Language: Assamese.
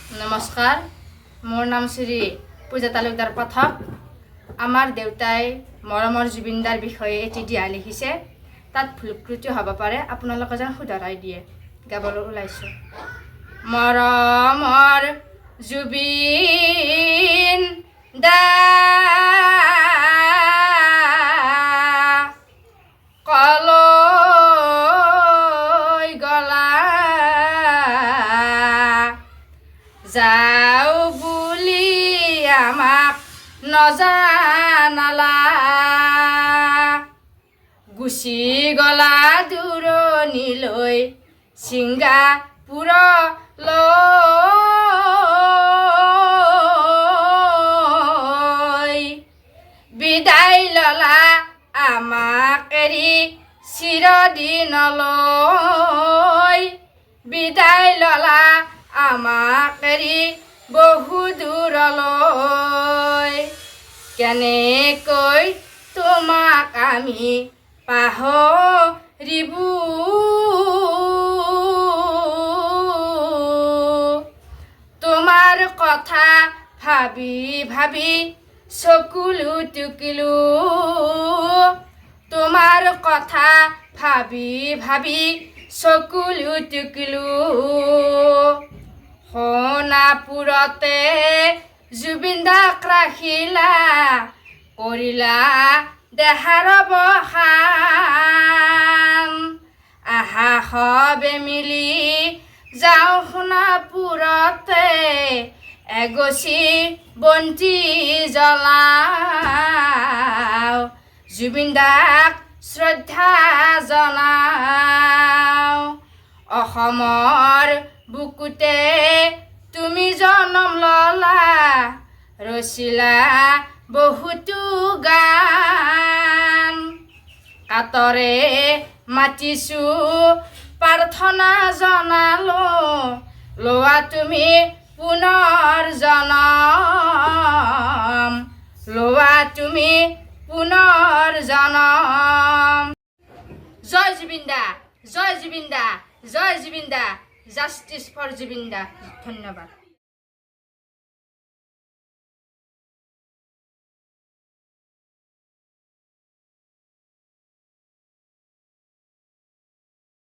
নমস্কাৰ, মোৰ নাম শ্ৰী পূজা talukdar পাঠক। আমাৰ দেউতাই মৰমৰ জুবিন দাৰ বিষয়ে এটি দিয়া লিখিছে। তাত ভুলক্ৰুটি হ'ব পাৰে, আপোনালোকে যেন শুধৰাই দিয়ে। গাবলৈ ওলাইছোঁ। মৰমৰ জুবিন দা koloi gola যাও বুলি আমাক নজানালা গুচি গলা দূৰণিলৈ ছিংগাপুৰলৈ বিদায় ললা আমাক এৰি চিৰদিনলৈ বিদায় ললা আমাক এৰি বহু দূৰলৈ কেনেকৈ তোমাক আমি পাহৰিব তোমাৰ কথা ভাবি ভাবি চকুলো টুকিলো তোমাৰ কথা ভাবি ভাবি চকুলো টুকিলো সোণাপুৰতে জুবিন দাক ৰাখিলা কৰিলা দেহাৰ বখান আহা সবে মিলি যাওঁ সোণাপুৰতে এগছি বন্তি জ্বলাওঁ জুবিন দাক শ্ৰদ্ধা জনাওঁ অসমৰ বুকুতে তুমি জনম ললা ৰচিলা বহুতো গান কাতৰে মাতিছো প্ৰাৰ্থনা জনালো লোৱা তুমি পুনৰ জনম লোৱা তুমি পুনৰ জনম জয় জুবিন দা জয় জুবিন দা জয় জুবিন দা জাস্টিস ফর জুবিন দা ধন্যবাদ।